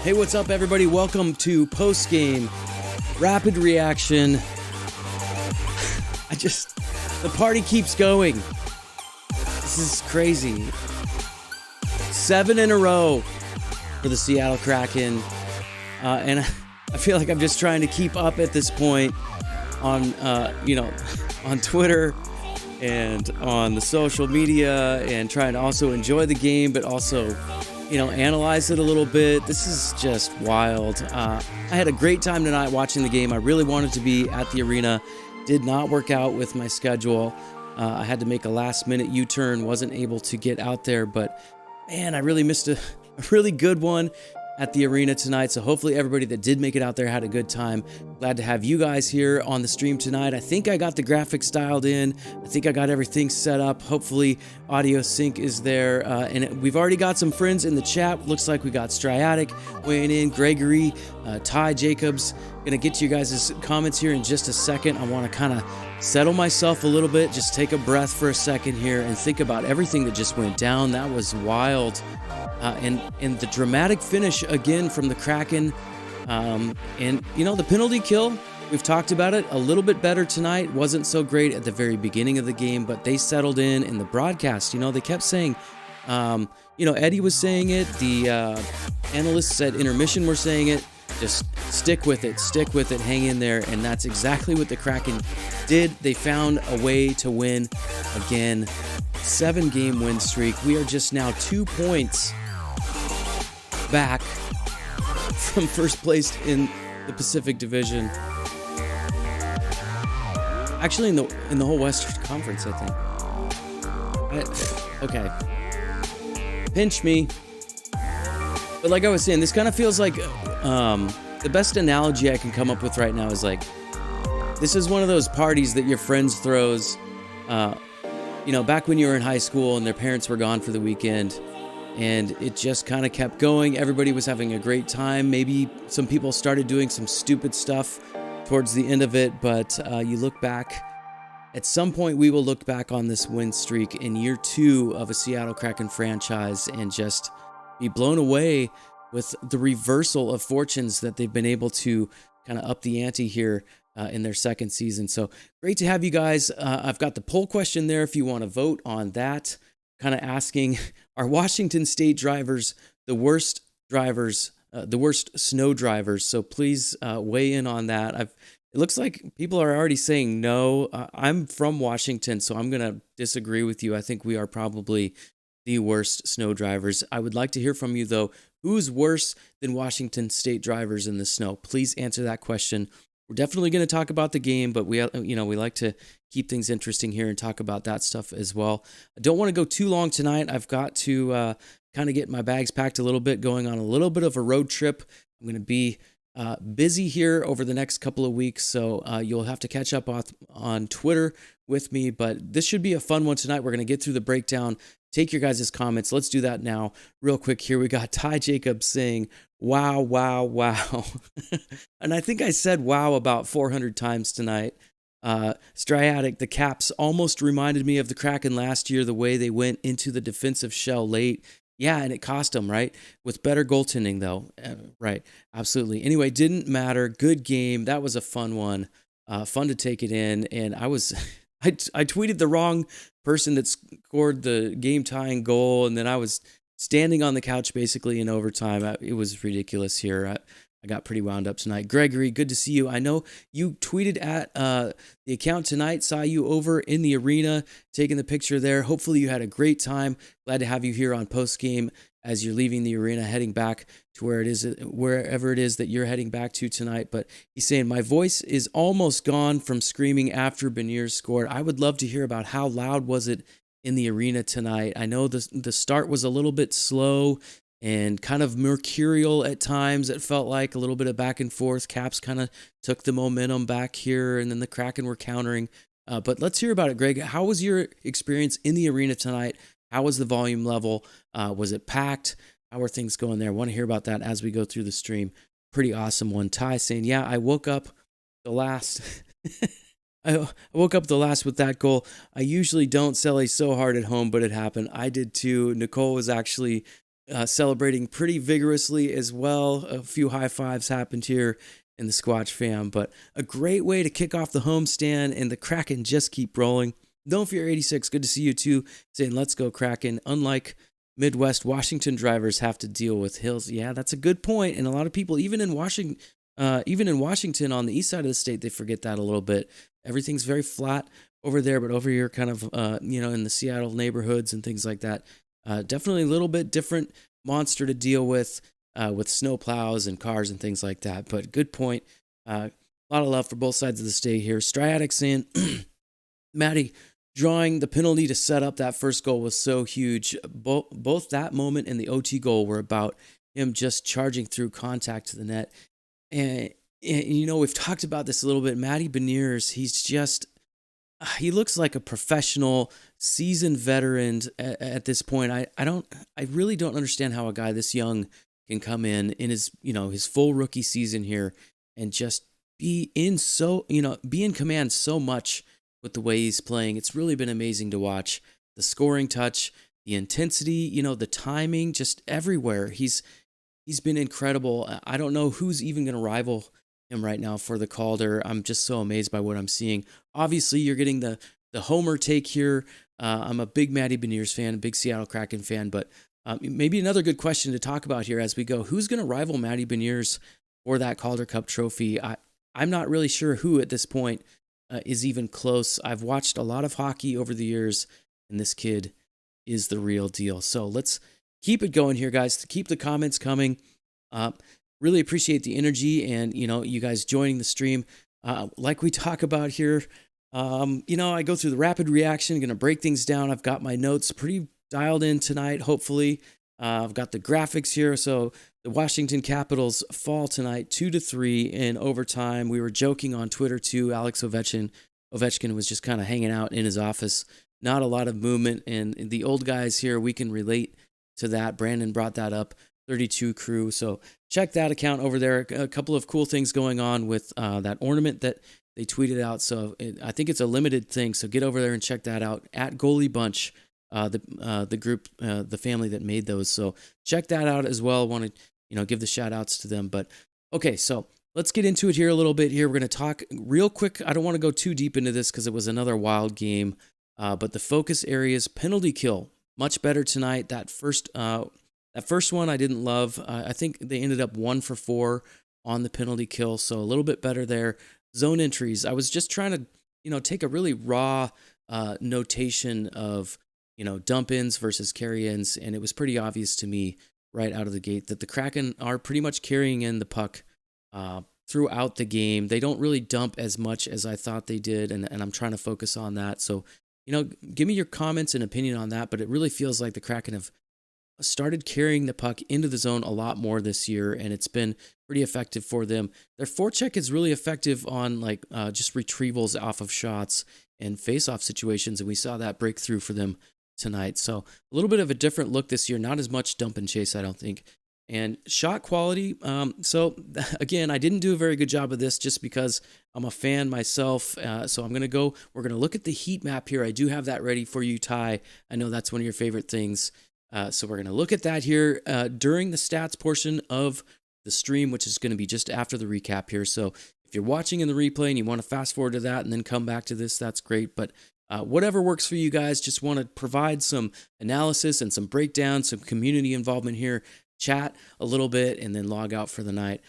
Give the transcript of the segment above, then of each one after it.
Hey, what's up, everybody? Welcome to Postgame Rapid Reaction. The party keeps going. This is crazy. 7 in a row for the Seattle Kraken. And I feel like I'm just trying to keep up at this point on, on Twitter and on the social media, and trying to also enjoy the game, but also, analyze it a little bit. This is just wild. I had a great time tonight watching the game. I really wanted to be at the arena. Did not work out with my schedule. I had to make a last-minute U-turn. Wasn't able to get out there, but man, I really missed a really good one at the arena tonight. So hopefully everybody that did make it out there had a good time. Glad to have you guys here on the stream tonight. I think I got the graphics dialed in. I think I got everything set up. Hopefully audio sync is there. And we've already got some friends in the chat. Looks like we got Striatic weighing in, Gregory, Ty Jacobs. Gonna get to you guys' comments here in just a second. I want to kind of settle myself a little bit, just take a breath for a second here and think about everything that just went down. That was wild. And the dramatic finish again from the Kraken. And the penalty kill, we've talked about it a little bit better tonight. Wasn't so great at the very beginning of the game, but they settled in the broadcast. They kept saying, Eddie was saying it. The analysts at intermission were saying it. Just stick with it, hang in there. And that's exactly what the Kraken did. They found a way to win again. 7-game win streak. We are just now 2 points back from first place in the Pacific Division. Actually, in the whole Western Conference, I think. Okay. Pinch me. But like I was saying, this kind of feels like the best analogy I can come up with right now is like, this is one of those parties that your friends throws, back when you were in high school and their parents were gone for the weekend, and it just kind of kept going. Everybody was having a great time. Maybe some people started doing some stupid stuff towards the end of it, but you look back. At some point, we will look back on this win streak in year 2 of a Seattle Kraken franchise and just be blown away with the reversal of fortunes that they've been able to kind of up the ante here in their second season. So great to have you guys. I've got the poll question there if you want to vote on that. Kind of asking, are Washington State drivers the worst snow drivers? So please weigh in on that. It looks like people are already saying no. I'm from Washington, so I'm going to disagree with you. I think we are probably the worst snow drivers. I would like to hear from you, though. Who's worse than Washington State drivers in the snow? Please answer that question. We're definitely going to talk about the game, but we like to keep things interesting here and talk about that stuff as well. I don't want to go too long tonight. I've got to kind of get my bags packed a little bit, going on a little bit of a road trip. I'm going to be busy here over the next couple of weeks, so you'll have to catch up on Twitter with me, but this should be a fun one tonight. We're going to get through the breakdown, take your guys' comments. Let's do that now real quick here. We got Ty Jacobs saying, wow, wow, wow. And I think I said wow about 400 times tonight. Striatic, the Caps almost reminded me of the Kraken last year, the way they went into the defensive shell late. Yeah, and it cost them, right? With better goaltending, though. Right, absolutely. Anyway, didn't matter. Good game. That was a fun one. Fun to take it in. And I tweeted the wrong person that scored the game-tying goal, and then I was standing on the couch basically in overtime. It was ridiculous here. I got pretty wound up tonight. Gregory, good to see you. I know you tweeted at the account tonight, saw you over in the arena, taking the picture there. Hopefully you had a great time. Glad to have you here on Postgame as you're leaving the arena, heading back to wherever it is that you're heading back to tonight. But he's saying, my voice is almost gone from screaming after Beniers scored. I would love to hear about how loud was it in the arena tonight. I know the start was a little bit slow and kind of mercurial at times. It felt like a little bit of back and forth. Caps kind of took the momentum back here, and then the Kraken were countering. But let's hear about it, Greg. How was your experience in the arena tonight? How was the volume level? Was it packed? How are things going there? I want to hear about that as we go through the stream. Pretty awesome one. Ty saying, yeah, I woke up the last I woke up the last with that goal. I usually don't celly so hard at home, but it happened. I did too. Nicole was actually celebrating pretty vigorously as well. A few high fives happened here in the Squatch fam, but a great way to kick off the homestand, and the Kraken just keep rolling. Don't fear 86, good to see you too, saying let's go Kraken. Unlike Midwest Washington drivers have to deal with hills. Yeah, that's a good point, and a lot of people, even in Washington on the east side of the state, they forget that a little bit. Everything's very flat over there, but over here, kind of, in the Seattle neighborhoods and things like that, definitely a little bit different monster to deal with snow plows and cars and things like that. But good point. A lot of love for both sides of the state here. Striatic saying, Maddie, drawing the penalty to set up that first goal was so huge. Both that moment and the OT goal were about him just charging through contact to the net. And we've talked about this a little bit. Matty Beniers, he looks like a professional, seasoned veteran at this point. I really don't understand how a guy this young can come in his full rookie season here and just be in command so much with the way he's playing. It's really been amazing to watch. The scoring touch, the intensity, the timing, just everywhere. He's been incredible. I don't know who's even going to rival him right now for the Calder. I'm just so amazed by what I'm seeing. Obviously, you're getting the homer take here. I'm a big Matty Beniers fan, a big Seattle Kraken fan, but maybe another good question to talk about here as we go. Who's going to rival Matty Beniers for that Calder Cup trophy? I'm not really sure who at this point is even close. I've watched a lot of hockey over the years, and this kid is the real deal. So let's keep it going here, guys. Keep the comments coming. Really appreciate the energy and, you guys joining the stream. Like we talk about here, I go through the rapid reaction, going to break things down. I've got my notes pretty dialed in tonight, hopefully. I've got the graphics here. So the Washington Capitals fall tonight 2-3 in overtime. We were joking on Twitter too. Alex Ovechkin was just kind of hanging out in his office. Not a lot of movement. And the old guys here, we can relate to that. Brandon brought that up. 32 crew. So check that account over there. A couple of cool things going on with that ornament that they tweeted out. So I think it's a limited thing. So get over there and check that out at Goalie Bunch, the group, the family that made those. So check that out as well. Want to give the shout outs to them. But okay, so let's get into it here a little bit. Here we're going to talk real quick. I don't want to go too deep into this because it was another wild game. But the focus areas, penalty kill, much better tonight. That first one I didn't love. I think they ended up 1 for 4 on the penalty kill, so a little bit better there. Zone entries. I was just trying to, take a really raw notation of, dump ins versus carry ins, and it was pretty obvious to me right out of the gate that the Kraken are pretty much carrying in the puck throughout the game. They don't really dump as much as I thought they did, and I'm trying to focus on that. So, give me your comments and opinion on that, but it really feels like the Kraken have started carrying the puck into the zone a lot more this year, and it's been pretty effective for them. Their forecheck is really effective on just retrievals off of shots and face-off situations, and we saw that breakthrough for them tonight. So a little bit of a different look this year, not as much dump and chase, I don't think. And shot quality, so again, I didn't do a very good job of this just because I'm a fan myself, so we're going to look at the heat map here. I do have that ready for you, Ty. I know that's one of your favorite things. So we're going to look at that here during the stats portion of the stream, which is going to be just after the recap here. So if you're watching in the replay and you want to fast forward to that and then come back to this, that's great. But whatever works for you guys, just want to provide some analysis and some breakdown, some community involvement here, chat a little bit, and then log out for the night.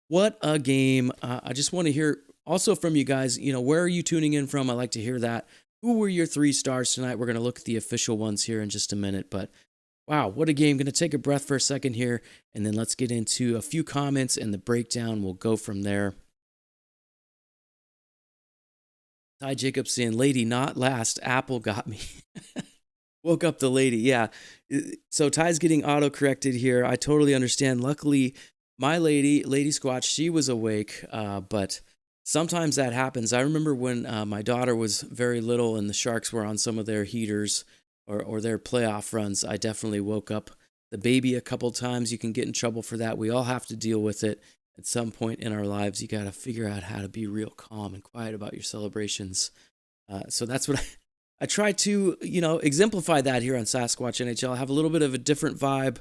What a game. I just want to hear also from you guys, where are you tuning in from? I like to hear that. Who were your 3 stars tonight? We're going to look at the official ones here in just a minute, but wow, what a game. Going to take a breath for a second here, and then let's get into a few comments and the breakdown. We'll go from there. Ty Jacobson, lady, not last. Apple got me. Woke up the lady, yeah. So Ty's getting auto-corrected here. I totally understand. Luckily, my lady Squatch, she was awake, but sometimes that happens. I remember when my daughter was very little and the Sharks were on some of their heaters, or their playoff runs, I definitely woke up the baby a couple times. You can get in trouble for that. We all have to deal with it at some point in our lives. You got to figure out how to be real calm and quiet about your celebrations. So that's what I try to, exemplify that here on Sasquatch NHL. I have a little bit of a different vibe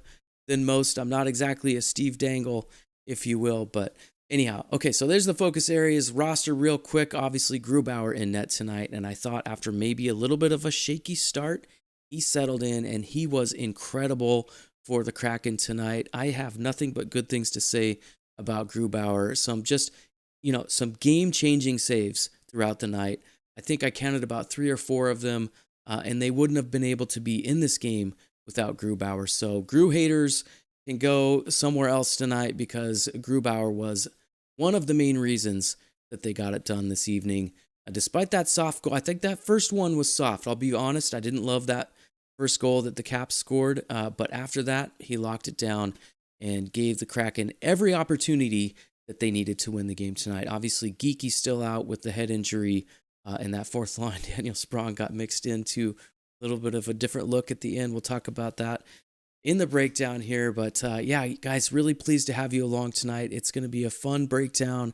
than most. I'm not exactly a Steve Dangle, if you will, but anyhow. Okay, so there's the focus areas. Roster real quick. Obviously, Grubauer in net tonight, and I thought after maybe a little bit of a shaky start, he settled in, and he was incredible for the Kraken tonight. I have nothing but good things to say about Grubauer. Some game-changing saves throughout the night. I think I counted about 3 or 4 of them, and they wouldn't have been able to be in this game without Grubauer. So Gru haters can go somewhere else tonight because Grubauer was one of the main reasons that they got it done this evening. Despite that soft goal, I think that first one was soft. I'll be honest, I didn't love that first goal that the Caps scored, but after that, he locked it down and gave the Kraken every opportunity that they needed to win the game tonight. Obviously, Geeky's still out with the head injury, and that fourth line, Daniel Sprong, got mixed into a little bit of a different look at the end. We'll talk about that in the breakdown here, but yeah, guys, really pleased to have you along tonight. It's going to be a fun breakdown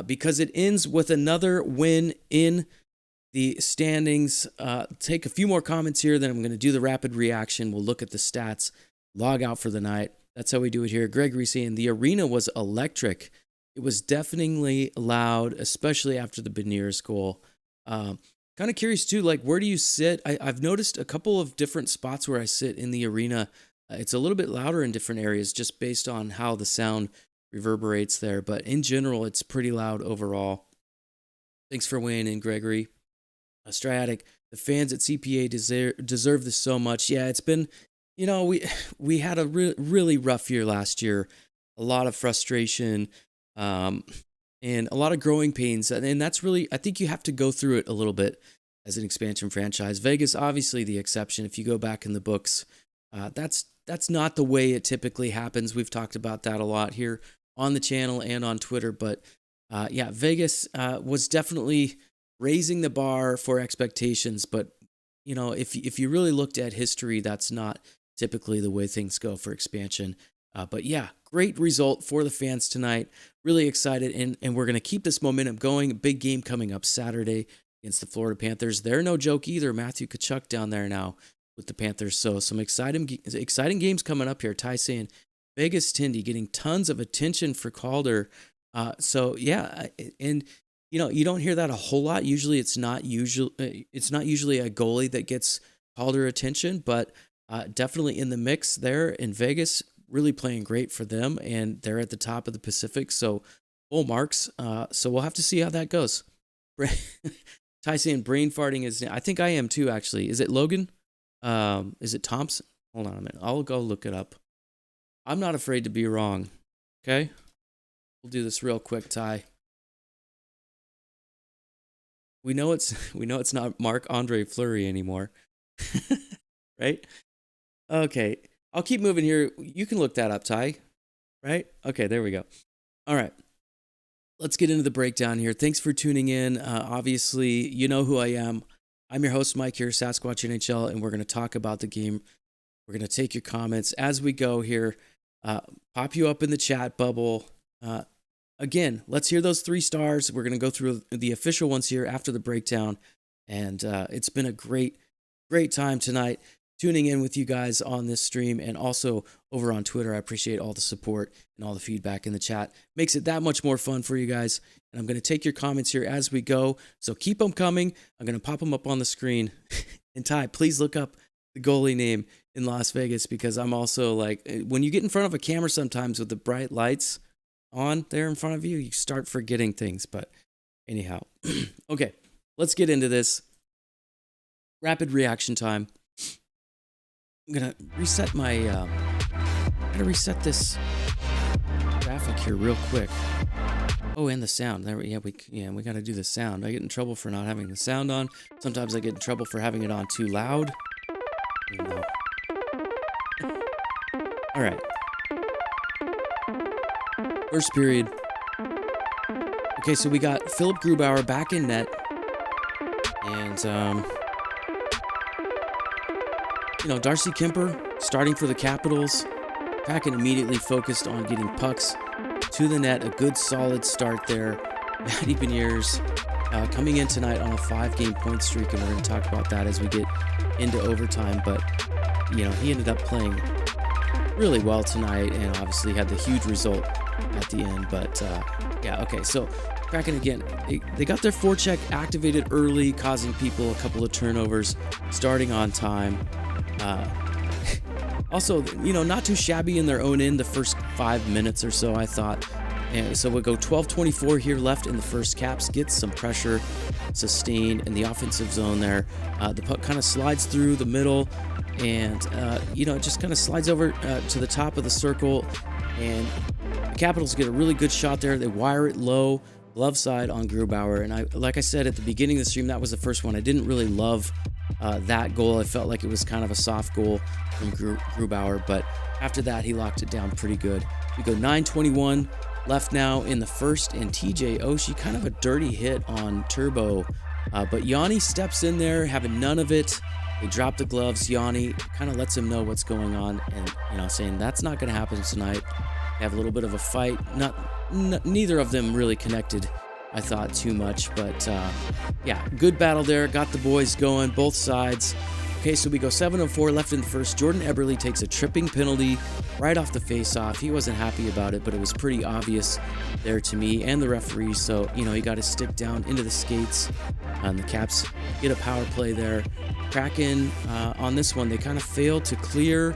because it ends with another win in the standings. Take a few more comments here, then I'm going to do the rapid reaction. We'll look at the stats, log out for the night. That's how we do it here. Gregory saying the arena was electric. It was definitely loud, especially after the Beniers goal. Kind of curious too, like where do you sit? I've noticed a couple of different spots where I sit in the arena. It's a little bit louder in different areas just based on how the sound reverberates there. But in general, it's pretty loud overall. Thanks for weighing in, Gregory. Striatic, the fans at CPA deserve this so much. Yeah, it's been, we had a really rough year last year. A lot of frustration and a lot of growing pains. And that's really, I think you have to go through it a little bit as an expansion franchise. Vegas, obviously the exception. If you go back in the books, that's not the way it typically happens. We've talked about that a lot here on the channel and on Twitter. But yeah, Vegas was definitely raising the bar for expectations, but if you really looked at history, that's not typically the way things go for expansion. But yeah, great result for the fans tonight. Really excited, and we're going to keep this momentum going. Big game coming up Saturday against the Florida Panthers. They're no joke either. Matthew Tkachuk down there now with the Panthers. So some exciting games coming up here. Ty saying Vegas Tindy getting tons of attention for Calder. So yeah, and you don't hear that a whole lot. Usually it's not usually a goalie that gets Calder attention, but definitely in the mix there in Vegas, really playing great for them, and they're at the top of the Pacific, so full marks. So we'll have to see how that goes. Ty saying brain farting is, I think I am too, actually. Is it Logan? Is it Thompson? Hold on a minute. I'll go look it up. I'm not afraid to be wrong. Okay? We'll do this real quick, Ty. We know it's not Marc-Andre Fleury anymore. Right? Okay. I'll keep moving here. You can look that up, Ty. Right? Okay, there we go. All right. Let's get into the breakdown here. Thanks for tuning in. Obviously, you know who I am. I'm your host, Mike here, Sasquatch NHL, and we're going to talk about the game. We're going to take your comments as we go here. Pop you up in the chat bubble. Again, let's hear those 3 stars. We're going to go through the official ones here after the breakdown. And it's been a great time tonight tuning in with you guys on this stream and also over on Twitter. I appreciate all the support and all the feedback in the chat. Makes it that much more fun for you guys. And I'm going to take your comments here as we go. So keep them coming. I'm going to pop them up on the screen. And Ty, please look up the goalie name in Las Vegas, because I'm also like, when you get in front of a camera sometimes with the bright lights on there in front of you, you start forgetting things. But anyhow, okay, let's get into this. Rapid reaction time. I'm gonna reset my reset this graphic here real quick. Oh, and the sound. There, we gotta do the sound. I get in trouble for not having the sound on. Sometimes I get in trouble for having it on too loud. All right. First period. Okay, so we got Philip Grubauer back in net, and Darcy Kemper starting for the Capitals. Kraken immediately focused on getting pucks to the net. A good solid start there. Matty Beniers coming in tonight on a 5-game point streak, and we're going to talk about that as we get into overtime. But he ended up playing really well tonight, and obviously had the huge result at the end. But yeah, okay, so Kraken again, they got their forecheck activated early, causing people a couple of turnovers, starting on time. Also, not too shabby in their own end the first 5 minutes or so, I thought. And so we'll go 12:24 here left in the first. Caps gets some pressure sustained in the offensive zone there. The puck kind of slides through the middle, and it just kind of slides over to the top of the circle, and the Capitals get a really good shot there. They wire it low, glove side on Grubauer, and like I said at the beginning of the stream, that was the first one. I didn't really love that goal. I felt like it was kind of a soft goal from Grubauer, but after that, he locked it down pretty good. We go 9:21 left now in the first, and TJ Oshie, kind of a dirty hit on Turbo, but Yanni steps in there, having none of it. They drop the gloves. Yanni kind of lets him know what's going on, and saying that's not going to happen tonight. They have a little bit of a fight. Neither of them really connected, I thought, too much, but yeah, good battle there. Got the boys going, both sides. Okay, so we go 7:04 left in the first. Jordan Eberle takes a tripping penalty right off the face-off. He wasn't happy about it, but it was pretty obvious there to me and the referee. So, he got his stick down into the skates, and the Caps get a power play there. Kraken, on this one, they kind of fail to clear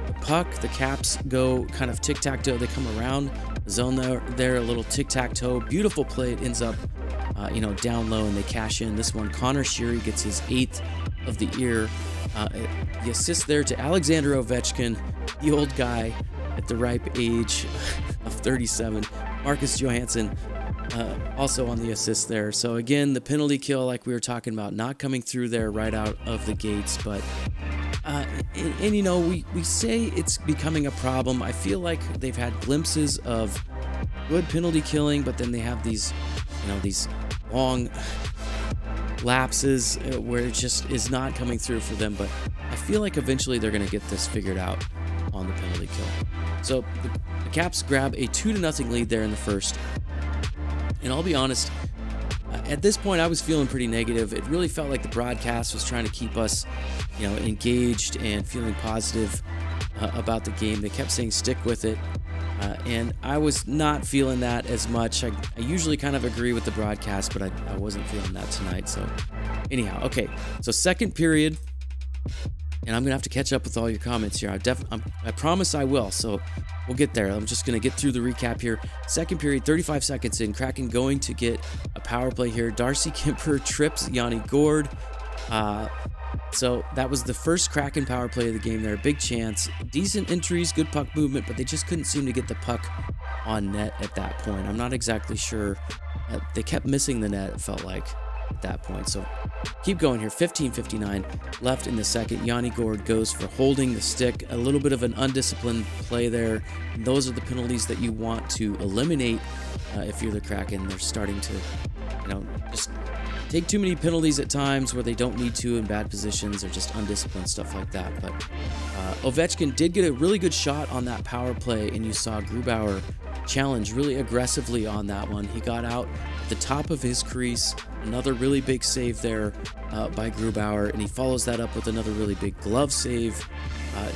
the puck. The Caps go kind of tic-tac-toe. They come around the zone there, a little tic-tac-toe. Beautiful play. It ends up, down low, and they cash in. This one, Connor Sheary gets his 8th of the year. The assist there to Alexander Ovechkin, the old guy at the ripe age of 37. Marcus Johansson also on the assist there. So again, the penalty kill, like we were talking about, not coming through there right out of the gates. But we say it's becoming a problem. I feel like they've had glimpses of good penalty killing, but then they have these long lapses where it just is not coming through for them. But I feel like eventually they're going to get this figured out on the penalty kill. So the Caps grab a 2-0 lead there in the first. And I'll be honest, at this point I was feeling pretty negative. It really felt like the broadcast was trying to keep us, engaged and feeling positive about the game. They kept saying stick with it. And I was not feeling that as much. I usually kind of agree with the broadcast, but I wasn't feeling that tonight. So anyhow, okay. So second period, and I'm going to have to catch up with all your comments here. I promise I will. So we'll get there. I'm just going to get through the recap here. Second period, 35 seconds in. Kraken going to get a power play here. Darcy Kemper trips Yanni Gourde. So that was the first Kraken power play of the game there. Big chance, decent entries, good puck movement, but they just couldn't seem to get the puck on net at that point. I'm not exactly sure. They kept missing the net, it felt like, at that point. So keep going here. 15:59 left in the second. Yanni Gourde goes for holding the stick. A little bit of an undisciplined play there. And those are the penalties that you want to eliminate if you're the Kraken. They're starting to, just take too many penalties at times where they don't need to in bad positions, or just undisciplined stuff like that. But Ovechkin did get a really good shot on that power play, and you saw Grubauer challenge really aggressively on that one. He got out at the top of his crease, another really big save there by Grubauer, and he follows that up with another really big glove save,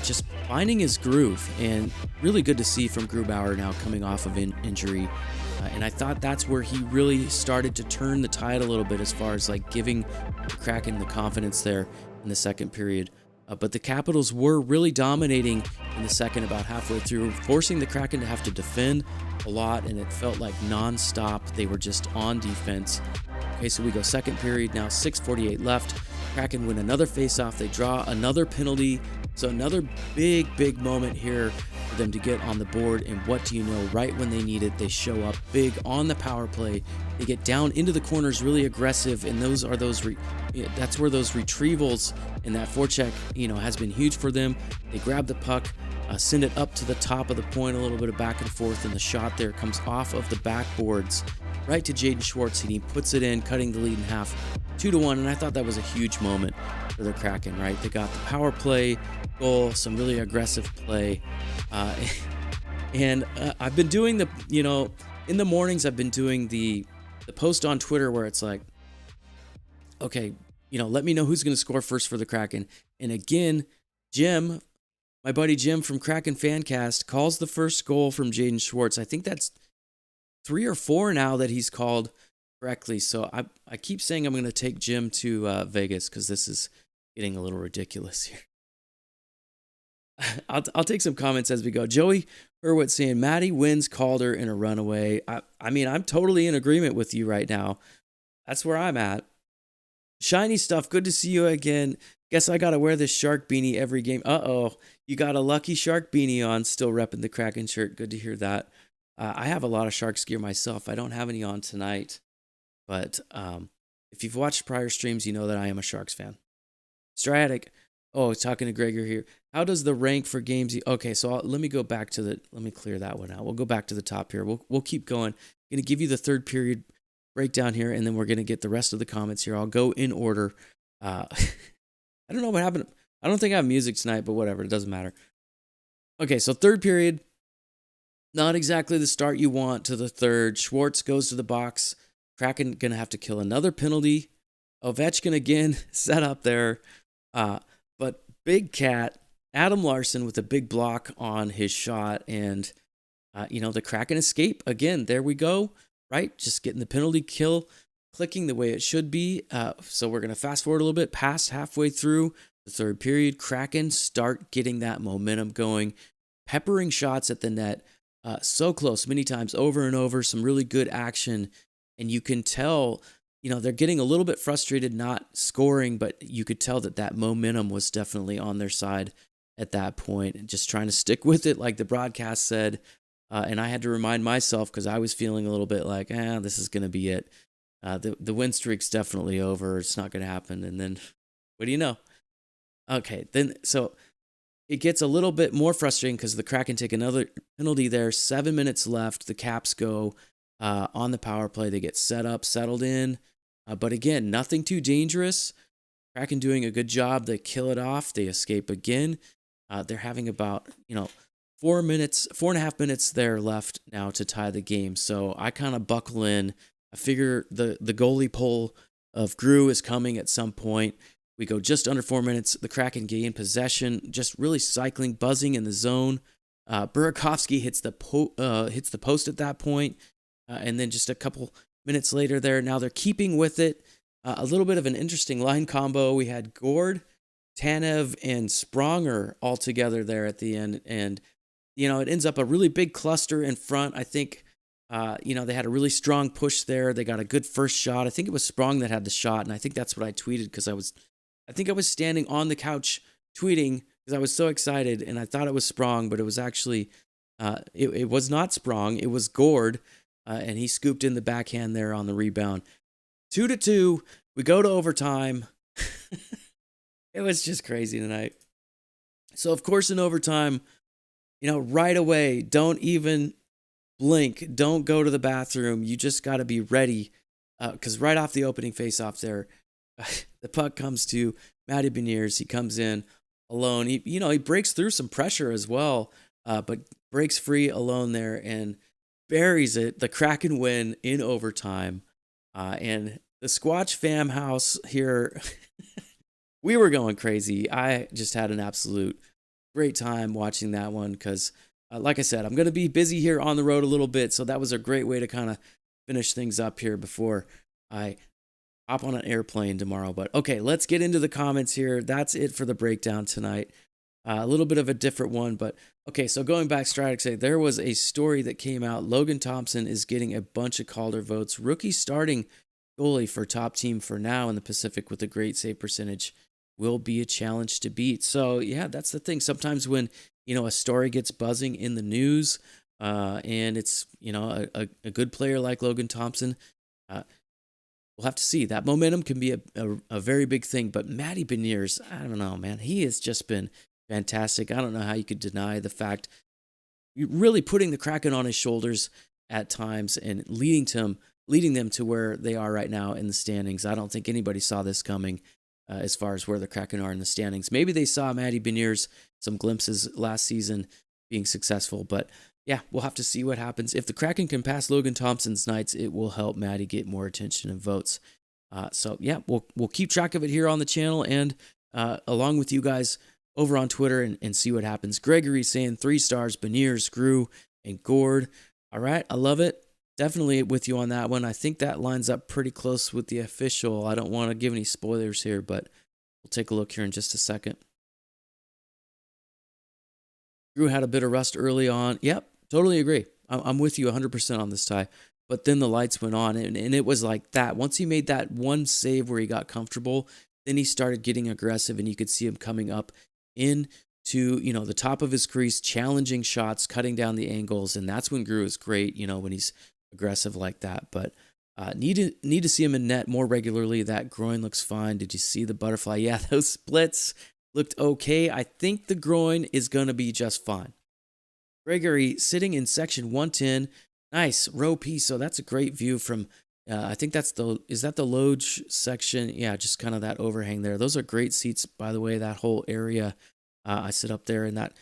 just finding his groove, and really good to see from Grubauer now coming off of injury. And I thought that's where he really started to turn the tide a little bit as far as like giving the Kraken the confidence there in the second period. But the Capitals were really dominating in the second, about halfway through, forcing the Kraken to have to defend a lot, and it felt like non-stop. They were just on defense. Okay, so we go second period now, 6:48 left. Kraken win another face-off. They draw another penalty. So another big moment here for them to get on the board. And what do you know? Right when they need it, they show up big on the power play. They get down into the corners really aggressive, and that's where those retrievals and that forecheck, has been huge for them. They grab the puck, send it up to the top of the point, a little bit of back and forth, and the shot there comes off of the backboards right to Jaden Schwartz, and he puts it in, cutting the lead in half, 2-1. And I thought that was a huge moment for the Kraken, right? They got the power play goal, some really aggressive play, and I've been doing in the mornings, I've been doing the post on Twitter where it's like, okay, let me know who's going to score first for the Kraken. And again, Jim my buddy Jim from Kraken Fancast calls the first goal from Jaden Schwartz. I think that's 3 or 4 now that he's called correctly. So I keep saying I'm going to take Jim to Vegas because this is getting a little ridiculous here. I'll take some comments as we go. Joey Hurwitz saying Maddie wins Calder in a runaway. I mean, I'm totally in agreement with you right now. That's where I'm at. Shiny Stuff, good to see you again. Guess I got to wear this shark beanie every game. Uh-oh, you got a lucky shark beanie on, still repping the Kraken shirt. Good to hear that. I have a lot of Sharks gear myself. I don't have any on tonight. But if you've watched prior streams, you know that I am a Sharks fan. Stratic, talking to Gregor here. How does the rank for games? Okay, so let me go back to let me clear that one out. We'll go back to the top here. We'll keep going. I'm going to give you the third period breakdown here, and then we're going to get the rest of the comments here. I'll go in order. I don't know what happened. I don't think I have music tonight, but whatever. It doesn't matter. Okay, so third period. Not exactly the start you want to the third. Schwartz goes to the box. Kraken going to have to kill another penalty. Ovechkin again set up there. But Big Cat, Adam Larson with a big block on his shot. And, the Kraken escape. Again, there we go. Right? Just getting the penalty kill, clicking the way it should be. So we're going to fast forward a little bit past halfway through the third period. Kraken start getting that momentum going, peppering shots at the net. So close many times over and over, some really good action. And you can tell, they're getting a little bit frustrated not scoring, but you could tell that momentum was definitely on their side at that point and just trying to stick with it like the broadcast said. And I had to remind myself because I was feeling a little bit like, this is going to be it. The win streak's definitely over. It's not going to happen. And then what do you know? Okay, then so it gets a little bit more frustrating because the Kraken take another penalty there. 7 minutes left. The Caps go on the power play. They get set up, settled in. But again, nothing too dangerous. Kraken doing a good job. They kill it off. They escape again. They're having about, 4.5 minutes there left now to tie the game. So I kind of buckle in. I figure the goalie pull of Grew is coming at some point. We go just under 4 minutes. The Kraken gain possession, just really cycling, buzzing in the zone. Burakovsky hits the post at that point. And then just a couple minutes later there, now they're keeping with it. A little bit of an interesting line combo. We had Gord, Tanev, and Spronger all together there at the end. And, it ends up a really big cluster in front. I think, they had a really strong push there. They got a good first shot. I think it was Sprong that had the shot. And I think that's what I tweeted because I think I was standing on the couch tweeting because I was so excited and I thought it was Sprong, but it was actually, it was not Sprong. It was Gord, and he scooped in the backhand there on the rebound. 2-2. We go to overtime. It was just crazy tonight. So, of course, in overtime, right away, don't even blink. Don't go to the bathroom. You just got to be ready because right off the opening faceoff there, the puck comes to Matty Beniers. He comes in alone. He breaks through some pressure as well, but breaks free alone there and buries it. The Kraken win in overtime. And the Squatch fam house here, we were going crazy. I just had an absolute great time watching that one because, like I said, I'm going to be busy here on the road a little bit. So that was a great way to kind of finish things up here before I hop on an airplane tomorrow. But okay, let's get into the comments here. That's it for the breakdown tonight. A little bit of a different one, but okay, so going back, Stratic, there was a story that came out. Logan Thompson is getting a bunch of Calder votes. Rookie starting goalie for top team for now in the Pacific with a great save percentage will be a challenge to beat. So yeah, that's the thing. Sometimes when, a story gets buzzing in the news and it's, a good player like Logan Thompson, we'll have to see. That momentum can be a very big thing. But Matty Beniers, I don't know, man. He has just been fantastic. I don't know how you could deny the fact, really putting the Kraken on his shoulders at times and leading them to where they are right now in the standings. I don't think anybody saw this coming as far as where the Kraken are in the standings. Maybe they saw Matty Beniers, some glimpses last season being successful, but yeah, we'll have to see what happens. If the Kraken can pass Logan Thompson's nights, it will help Matty get more attention and votes. So yeah, we'll keep track of it here on the channel and along with you guys over on Twitter and see what happens. Gregory saying 3 stars, Beniers, Grew, and Gord. All right, I love it. Definitely with you on that one. I think that lines up pretty close with the official. I don't want to give any spoilers here, but we'll take a look here in just a second. Grew had a bit of rust early on. Yep, totally agree. I'm with you 100% on this, Ty. But then the lights went on, and it was like that. Once he made that one save where he got comfortable, then he started getting aggressive, and you could see him coming up into the top of his crease, challenging shots, cutting down the angles, and that's when Grew is great. When he's aggressive like that. But need to see him in net more regularly. That groin looks fine. Did you see the butterfly? Yeah, those splits looked okay. I think the groin is going to be just fine. Gregory sitting in section 110. Nice row piece. So that's a great view from, I think is that the Loge section? Yeah, just kind of that overhang there. Those are great seats, by the way, that whole area. I sit up there and that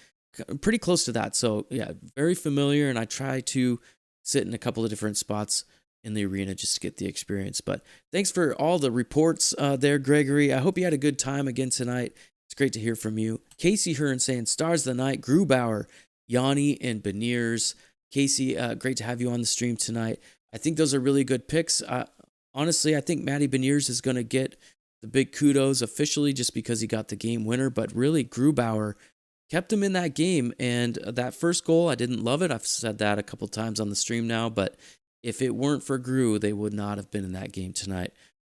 pretty close to that. So yeah, very familiar. And I try to sit in a couple of different spots in the arena just to get the experience. But thanks for all the reports there, Gregory. I hope you had a good time again tonight. It's great to hear from you. Casey Hearn saying stars of the night, Grubauer, Yanni, and Beniers. Casey, great to have you on the stream tonight. I think those are really good picks. Honestly, I think Matty Beniers is going to get the big kudos officially just because he got the game winner, but really Grubauer kept him in that game, and that first goal, I didn't love it. I've said that a couple times on the stream now, but if it weren't for Grew, they would not have been in that game tonight.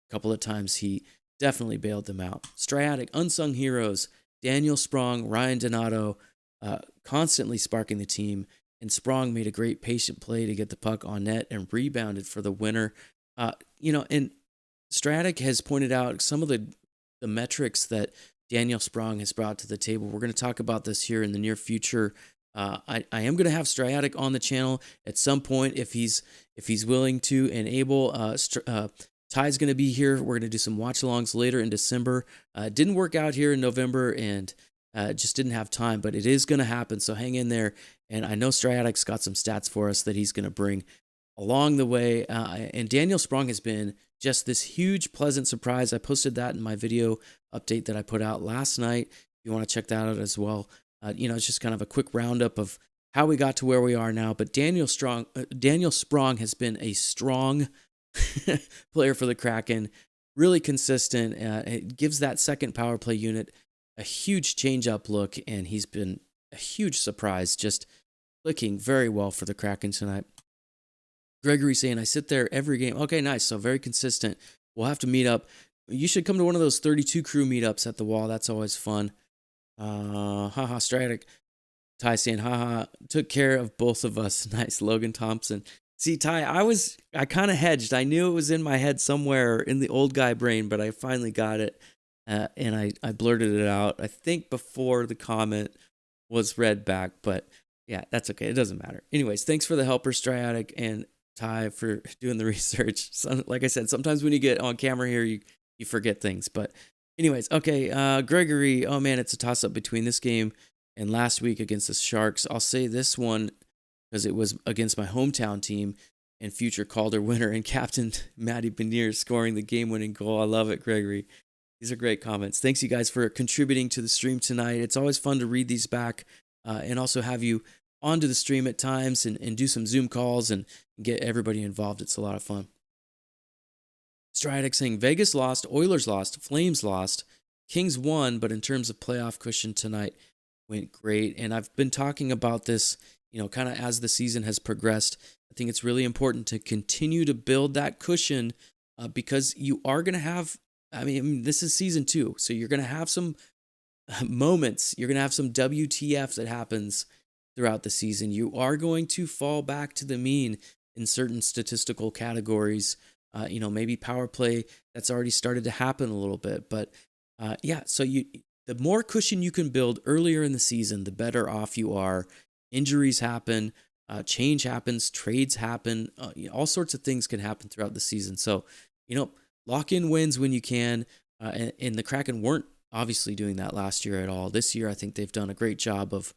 A couple of times he definitely bailed them out. Striatic, unsung heroes, Daniel Sprong, Ryan Donato, constantly sparking the team. And Sprong made a great patient play to get the puck on net and rebounded for the winner. And Stratic has pointed out some of the metrics that Daniel Sprong has brought to the table. We're going to talk about this here in the near future. I am going to have Stratic on the channel at some point if he's willing to and able. Ty's going to be here. We're going to do some watch-alongs later in December. It didn't work out here in November and just didn't have time, but it is going to happen, so hang in there. And I know Striatic's got some stats for us that he's going to bring along the way. And Daniel Sprong has been just this huge, pleasant surprise. I posted that in my video update that I put out last night. If you want to check that out as well. It's just kind of a quick roundup of how we got to where we are now. But Daniel Sprong has been a strong player for the Kraken, really consistent. It gives that second power play unit a huge change-up look, and he's been a huge surprise, just clicking very well for the Kraken tonight. Gregory saying, I sit there every game. Okay, nice. So very consistent. We'll have to meet up. You should come to one of those 32 crew meetups at the wall. That's always fun. Haha, Stratic. Ty saying, haha, took care of both of us. Nice, Logan Thompson. See, Ty, I kind of hedged. I knew it was in my head somewhere in the old guy brain, but I finally got it. And I blurted it out, I think, before the comment was read back. But yeah, that's okay. It doesn't matter. Anyways, thanks for the helper, Striatic, and Ty for doing the research. Like I said, sometimes when you get on camera here, you forget things. But anyways, okay, Gregory, oh man, it's a toss-up between this game and last week against the Sharks. I'll say this one because it was against my hometown team and future Calder winner and captain Matty Beniers scoring the game-winning goal. I love it, Gregory. These are great comments. Thanks, you guys, for contributing to the stream tonight. It's always fun to read these back and also have you onto the stream at times and do some Zoom calls and get everybody involved. It's a lot of fun. Striatic saying Vegas lost, Oilers lost, Flames lost, Kings won, but in terms of playoff cushion tonight went great. And I've been talking about this, kind of as the season has progressed. I think it's really important to continue to build that cushion because you are going to have, this is season 2, so you're going to have some moments. You're going to have some WTF that happens throughout the season. You are going to fall back to the mean in certain statistical categories. Maybe power play, that's already started to happen a little bit. But so the more cushion you can build earlier in the season, the better off you are. Injuries happen, change happens, trades happen, all sorts of things can happen throughout the season. So, lock in wins when you can. And the Kraken weren't obviously doing that last year at all. This year, I think they've done a great job of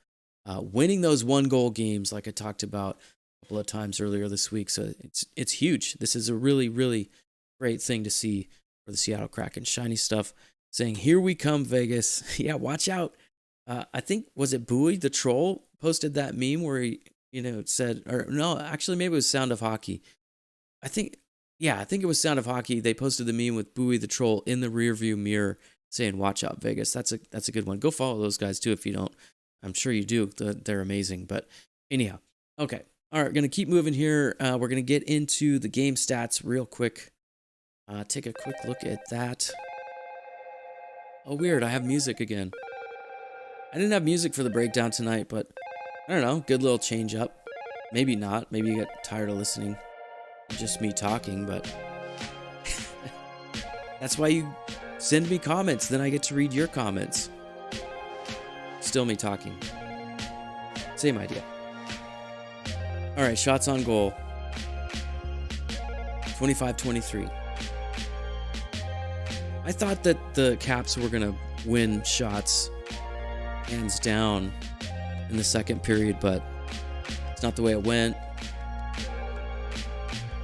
winning those 1-goal games like I talked about a couple of times earlier this week. So it's huge. This is a really, really great thing to see for the Seattle Kraken. Shiny stuff saying, here we come, Vegas. Yeah, watch out. I think, was it Bowie the troll posted that meme where he, said, or no, actually maybe it was Sound of Hockey. I think, yeah, I think it was Sound of Hockey. They posted the meme with Bowie the troll in the rearview mirror saying, "Watch out, Vegas." That's a good one. Go follow those guys too if you don't. I'm sure you do. They're amazing. But anyhow, okay. All right, going to keep moving here. We're going to get into the game stats real quick. Take a quick look at that. Oh, weird. I have music again. I didn't have music for the breakdown tonight, but I don't know. Good little change up. Maybe not. Maybe you got tired of listening. Just me talking, but that's why you send me comments. Then I get to read your comments. Still me talking. Same idea. All right, shots on goal. 25-23. I thought that the Caps were going to win shots hands down in the second period, but it's not the way it went.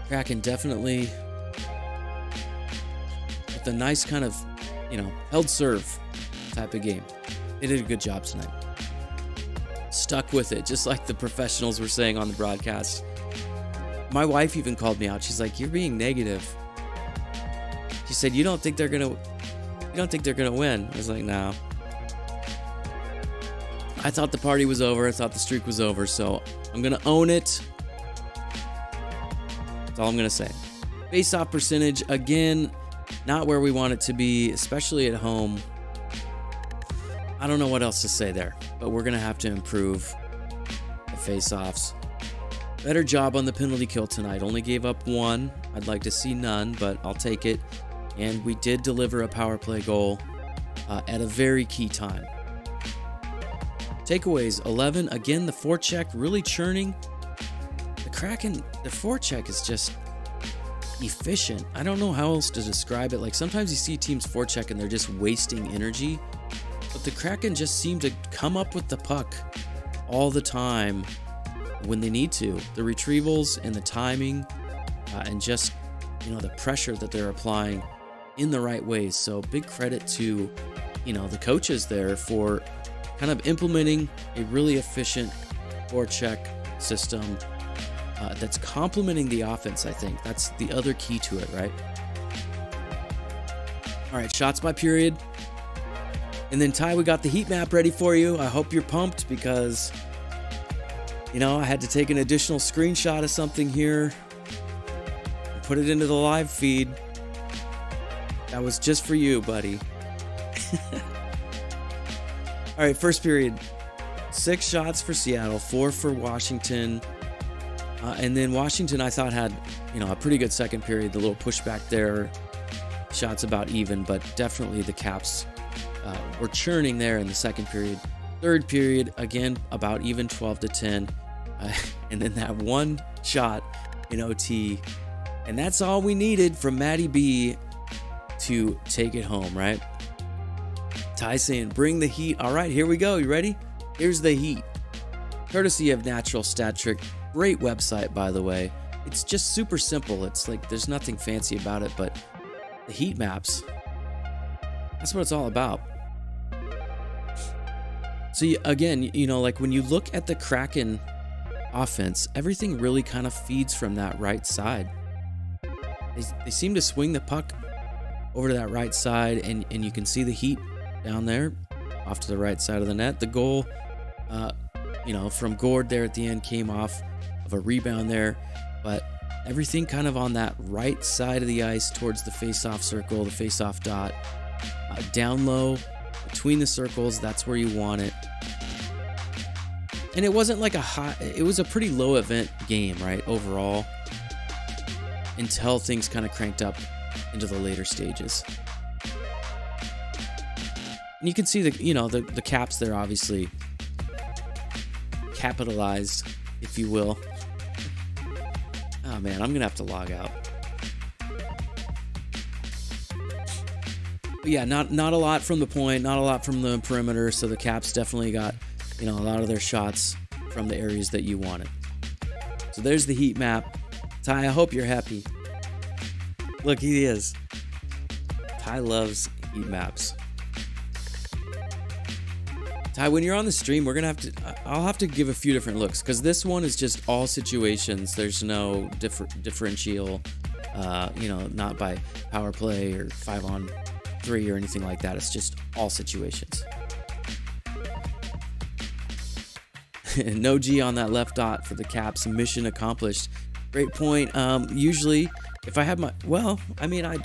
Kraken definitely with a nice kind of, held serve type of game. They did a good job tonight. Stuck with it, just like the professionals were saying on the broadcast. My wife even called me out. She's like, "You're being negative." She said, you don't think they're gonna win?" I was like, "No." I thought the party was over. I thought the streak was over. So I'm gonna own it. That's all I'm gonna say. Face-off percentage, again, not where we want it to be, especially at home. I don't know what else to say there, but we're gonna have to improve the face-offs. Better job on the penalty kill tonight. Only gave up one. I'd like to see none, but I'll take it. And we did deliver a power play goal at a very key time. Takeaways, 11. Again, the forecheck really churning. The Kraken, the forecheck is just efficient. I don't know how else to describe it. Like, sometimes you see teams forecheck and they're just wasting energy. But the Kraken just seem to come up with the puck all the time when they need to. The retrievals and the timing and just, the pressure that they're applying in the right ways. So big credit to, the coaches there for kind of implementing a really efficient forecheck system that's complementing the offense, I think. That's the other key to it, right? All right, shots by period. And then, Ty, we got the heat map ready for you. I hope you're pumped because, I had to take an additional screenshot of something here and put it into the live feed. That was just for you, buddy. All right, first period. 6 shots for Seattle, 4 for Washington. And then Washington, I thought, had, a pretty good second period. The little pushback there. Shots about even, but definitely the Caps were churning there in the second period. Third period, again, about even, 12-10. And then that one shot in OT. And that's all we needed from Matty B to take it home, right? Ty saying, bring the heat. All right, here we go. You ready? Here's the heat. Courtesy of Natural Stat Trick. Great website, by the way. It's just super simple. It's like there's nothing fancy about it, but the heat maps, that's what it's all about. So again, like when you look at the Kraken offense, everything really kind of feeds from that right side. They seem to swing the puck over to that right side, and you can see the heat down there off to the right side of the net. The goal, from Gord there at the end came off of a rebound there, but everything kind of on that right side of the ice towards the face-off circle, the face-off dot, down low between the circles. That's where you want it. And it wasn't like it was a pretty low event game, right, overall, until things kind of cranked up into the later stages. And you can see the Caps there obviously capitalized, if you will. Oh man, I'm gonna have to log out. But yeah, not a lot from the point, not a lot from the perimeter, so the Caps definitely got, a lot of their shots from the areas that you wanted. So there's the heat map. Ty, I hope you're happy. Look, he is. Ty loves heat maps. Ty, when you're on the stream, we're gonna have to. I'll have to give a few different looks because this one is just all situations. There's no differential, not by power play or 5-on-3 or anything like that. It's just all situations. No G on that left dot for the Caps. Mission accomplished. Great point. Usually, if I have my,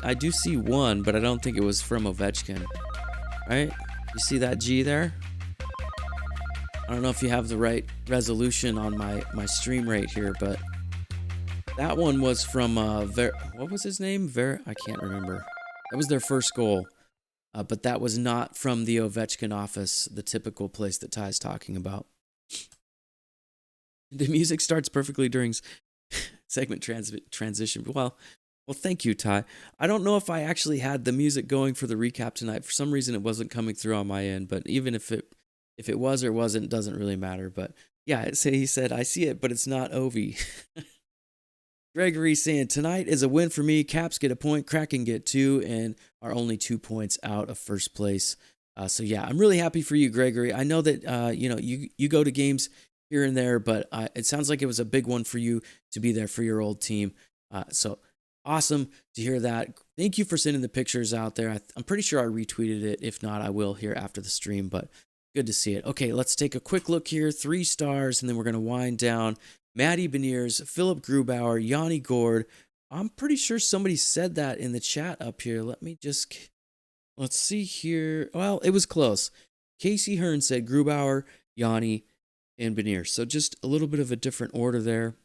I do see one, but I don't think it was from Ovechkin. Right? You see that G there? I don't know if you have the right resolution on my stream rate here, but that one was from what was his name? I can't remember. That was their first goal, but that was not from the Ovechkin office, the typical place that Ty's talking about. The music starts perfectly during segment transition. Well, thank you, Ty. I don't know if I actually had the music going for the recap tonight. For some reason, it wasn't coming through on my end, but even if it was or wasn't, doesn't really matter. But yeah, he said, I see it, but it's not Ovi. Gregory saying, tonight is a win for me. Caps get a point, Kraken get 2, and are only 2 points out of first place. So yeah, I'm really happy for you, Gregory. I know that, you go to games here and there, but it sounds like it was a big one for you to be there for your old team. So awesome to hear that. Thank you for sending the pictures out there. I'm pretty sure I retweeted it. If not, I will here after the stream, but good to see it. Okay, let's take a quick look here. 3 stars, and then we're going to wind down. Maddie Beniers, Philip Grubauer, Yanni Gord. I'm pretty sure somebody said that in the chat up here. Let's see here. Well, it was close. Casey Hearn said Grubauer, Yanni, and Beniers. So just a little bit of a different order there.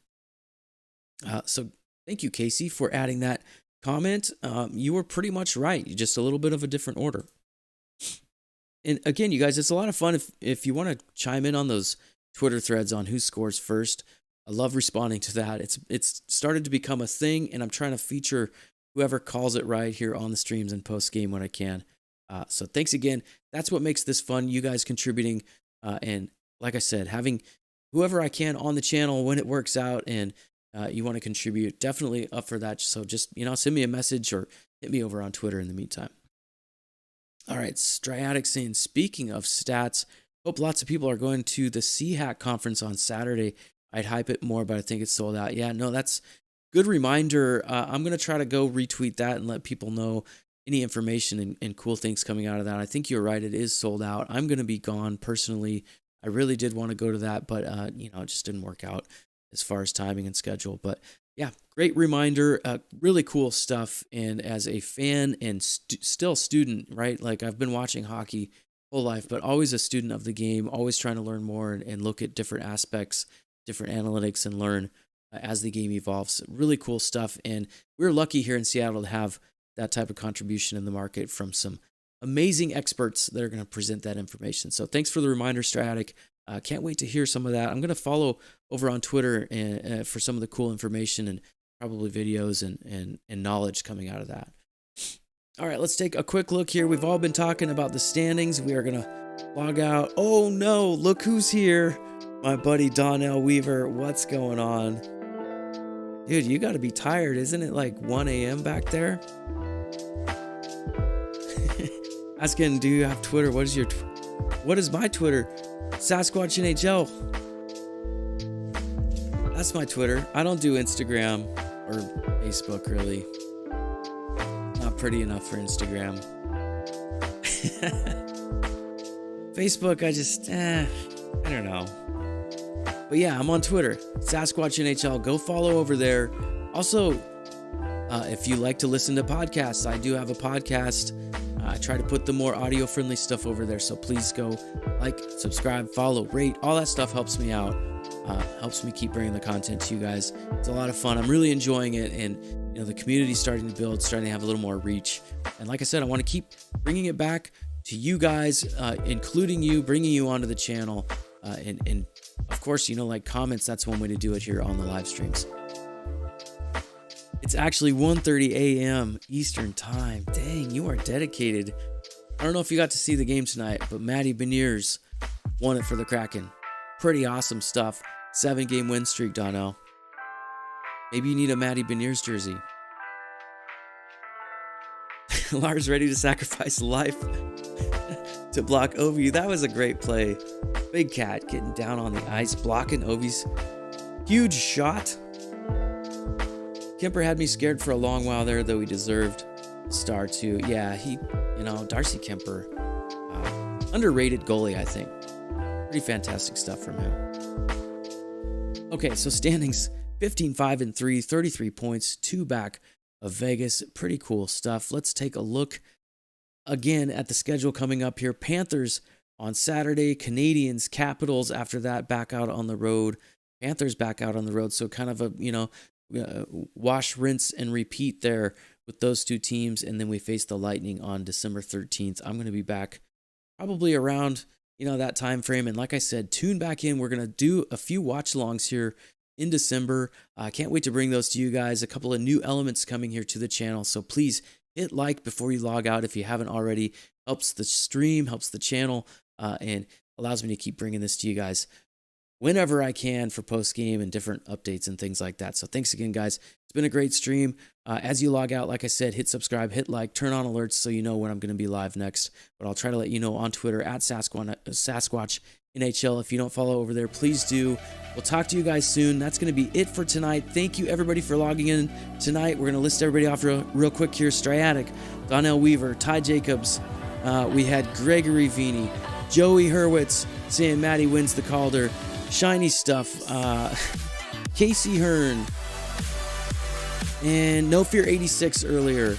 So thank you, Casey, for adding that comment. You were pretty much right. Just a little bit of a different order. And again, you guys, it's a lot of fun if you want to chime in on those Twitter threads on who scores first. I love responding to that. It's started to become a thing, and I'm trying to feature whoever calls it right here on the streams and post game when I can. So thanks again. That's what makes this fun. You guys contributing, and like I said, having whoever I can on the channel when it works out, and you want to contribute, definitely up for that. So just send me a message or hit me over on Twitter in the meantime. All right, Striatic saying, speaking of stats, hope lots of people are going to the CHAC conference on Saturday. I'd hype it more, but I think it's sold out. Yeah, no, that's good reminder. I'm going to try to go retweet that and let people know any information and cool things coming out of that. I think you're right. It is sold out. I'm going to be gone personally. I really did want to go to that, but, it just didn't work out as far as timing and schedule. But yeah, great reminder, really cool stuff. And as a fan and still student, right? Like I've been watching hockey whole life, but always a student of the game, always trying to learn more and look at different aspects, different analytics, and learn as the game evolves. Really cool stuff. And we're lucky here in Seattle to have that type of contribution in the market from some amazing experts that are going to present that information. So thanks for the reminder, Striatic. Can't wait to hear some of that. I'm going to follow over on Twitter and for some of the cool information and probably videos and knowledge coming out of that. All right, let's take a quick look here. We've all been talking about the standings. We are going to log out. Oh no, look who's here. My buddy Donnell Weaver. What's going on? Dude, you got to be tired. Isn't it like 1 a.m. back there? Asking, do you have Twitter? What is my Twitter? Sasquatch NHL. That's my Twitter. I don't do Instagram or Facebook, really. Not pretty enough for Instagram. Facebook, I don't know. But yeah, I'm on Twitter. Sasquatch NHL. Go follow over there. Also, if you like to listen to podcasts, I do have a podcast. I try to put the more audio-friendly stuff over there, so please go like, subscribe, follow, rate. All that stuff helps me out, helps me keep bringing the content to you guys. It's a lot of fun. I'm really enjoying it, and the community's starting to build, starting to have a little more reach. And like I said, I want to keep bringing it back to you guys, including you, bringing you onto the channel, and of course, like comments. That's one way to do it here on the live streams. It's actually 1:30 a.m. Eastern time. Dang, you are dedicated. I don't know if you got to see the game tonight, but Maddie Beniers won it for the Kraken. Pretty awesome stuff. 7-game win streak, Donnell. Maybe you need a Maddie Beniers jersey. Lars ready to sacrifice life to block Ovi. That was a great play. Big Cat getting down on the ice, blocking Ovi's huge shot. Kemper had me scared for a long while there, though he deserved a star too. Yeah, Darcy Kemper, underrated goalie, I think. Pretty fantastic stuff from him. Okay, so standings 15-5-3, 33 points, 2 back of Vegas. Pretty cool stuff. Let's take a look again at the schedule coming up here. Panthers on Saturday, Canadians, Capitals after that, back out on the road. Panthers back out on the road, so kind of a, wash, rinse, and repeat there with those two teams, and then we face the Lightning on December 13th. I'm going to be back probably around, that time frame, and like I said, tune back in. We're going to do a few watch-alongs here in December. I can't wait to bring those to you guys. A couple of new elements coming here to the channel, so please hit like before you log out if you haven't already. Helps the stream, helps the channel, and allows me to keep bringing this to you guys whenever I can for post-game and different updates and things like that. So thanks again, guys. It's been a great stream. As you log out, like I said, hit subscribe, hit like, turn on alerts so you know when I'm going to be live next. But I'll try to let you know on Twitter at Sasquatch NHL. If you don't follow over there, please do. We'll talk to you guys soon. That's going to be it for tonight. Thank you, everybody, for logging in tonight. We're going to list everybody off real quick here. Striatic, Donnell Weaver, Ty Jacobs. We had Gregory Vini, Joey Hurwitz saying Maddie wins the Calder. Shiny Stuff, Casey Hearn, and No Fear 86 earlier.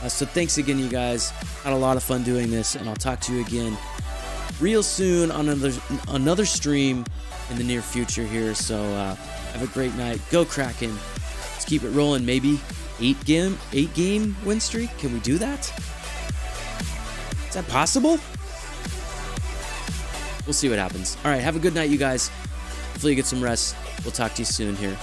So thanks again, you guys. Had a lot of fun doing this, and I'll talk to you again real soon on another stream in the near future here. So have a great night. Go Kraken. Let's keep it rolling. Maybe 8 game win streak. Can we do that? Is that possible? We'll see what happens. All right, have a good night, you guys. Hopefully you get some rest. We'll talk to you soon here.